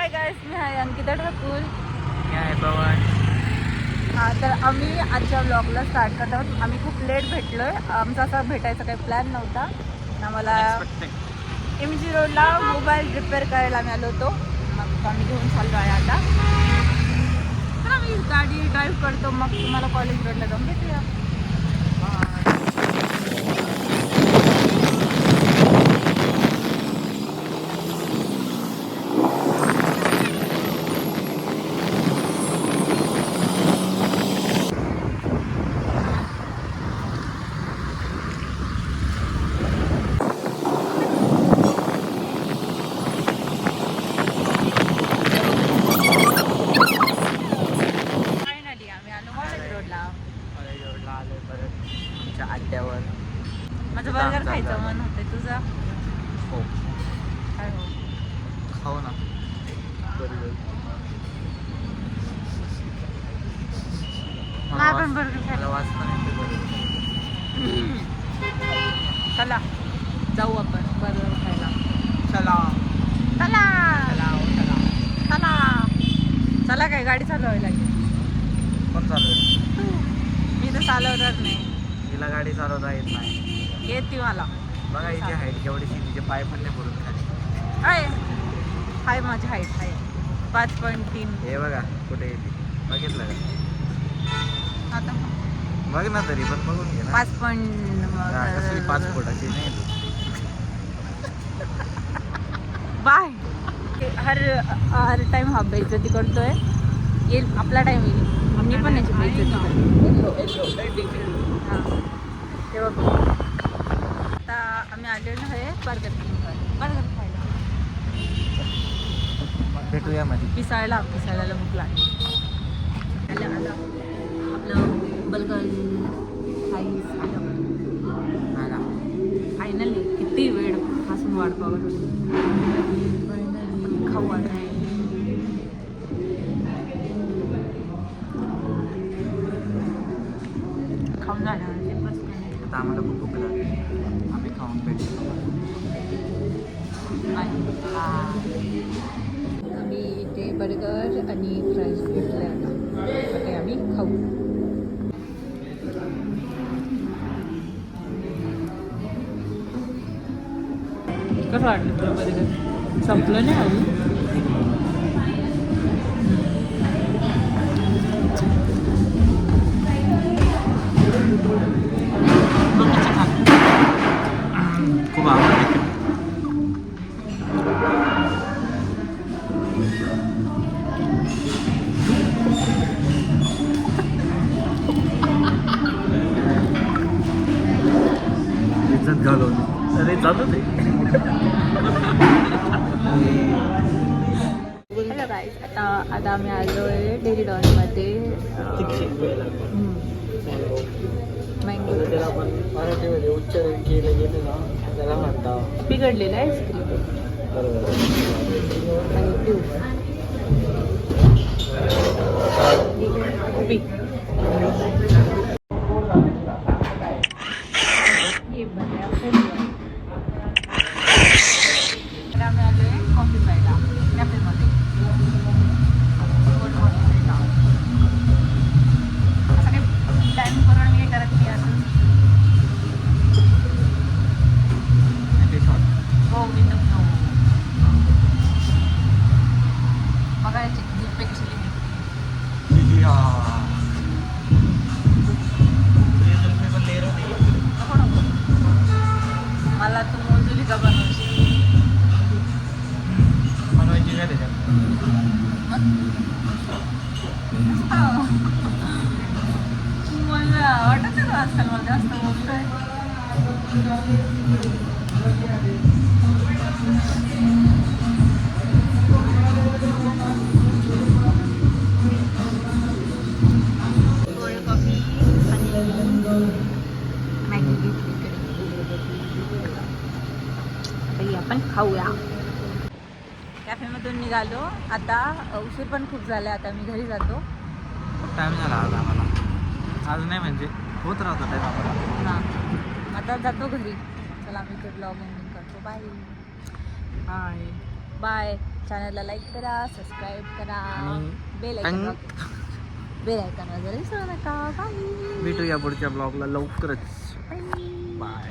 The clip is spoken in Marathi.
हाय गाईस, मी आहे अंकिता ठाकूर. मी आहे पवन. तर आम्ही आजच्या ब्लॉगला स्टार्ट करत आहोत. आम्ही खूप लेट भेटलोय. आमचा असा भेटायचा काही प्लॅन नव्हता. आम्हाला MG रोडला मोबाईल रिपेअर करायला आम्ही आलो होतो. मग आम्ही घेऊन चाललो आहे आता. तर आम्ही गाडी ड्राईव्ह करतो, मग तुम्हाला कॉलेज रोडला जाऊन भेटूया. अड्ड्यावर माझं बर्गर खायचं मन होतंय. तुझं हो काय हो? खाऊ ना बर्गर. मला पण बर्गर मला खायला. वाचता नाही बर्गर. चला जाऊ आपण बर्गर खायला. चला चला चला चला. चला चला. काय गाडी चालवावी लागेल. कोण चालू? मी तर चालवणार नाही. तिला गाडी चालवता येत नाही. येते मला. बघा हिची हाईट केवढीशी, तिचे पाय पण नाही पडून खाली. आहे हाय माझी हाईट आहे 5.3. हे बघा कुठे येते, बघितलं का? आता बघ ना तरी पण बघून घे ना. 5. कसली 5 फुटाची नाही. बाय. हर टाइम हा बेइज्जती करतोय. येईल आपला टाइम येईल, आम्ही पण याची बेइज्जती करतो. हां तेव्हा आता आम्ही आलेलो आहे बर्गर खायला. भेटूया मध्ये. पिसाळला भूक लागली. आलं आपलं बर्गर राईस आलं. फायनली किती वेळ पासून वाट पाहत होती. खाऊ आता. खाऊन झालं आता आम्हाला खूप भूक लागली, आम्ही खाऊन भेटतो. आम्ही इथे बर्गर आणि फ्राईज घेतले. आता ते आम्ही खाऊ. कसं वाटलं तुला बर्गर? संपलं नाही अजून. खूप आवडते. इज्जत घालून अरे जातो ते. हॅलो गाईज, आता आम्ही आलो आहे डेरी डॉनमध्ये. मँगो मराठीमध्ये उच्चारण केलं गेलं ना त्याला म्हणतात बिघडलेलं आईस्क्रीम आणि उभी. आम्ही आलो आहे कॉफी प्यायला कॅफेमध्ये. असं काही टाईम करून मी करत नाही. असं हो मी तर बघायची दूधपे कशी नको नको. मला तू मोजुली का बनवशील? बनवायची काय त्याच्यात? मला वाटत ना आजकाल मला जास्त बोलतोय. कोल्ड कॉफी आणि मॅगी घेतली तरी आपण खाऊया. कॅफेमधून निघालो. आता उशीर पण खूप झाला. आता मी घरी जातो. खूप टाईम झाला आज आम्हाला. आज नाही म्हणजे होत राहतो टाईम आम्हाला. हां आता जातो घरी. चला आम्ही ते ब्लॉग एंडिंग करतो. Bye bye. चॅनलला लाईक करा, सबस्क्राईब करा, आणि बेल टंग. आयकॉन वगैरे विसरू नका. बाय भेटूया पुढच्या ब्लॉगला लवकरच. बाय.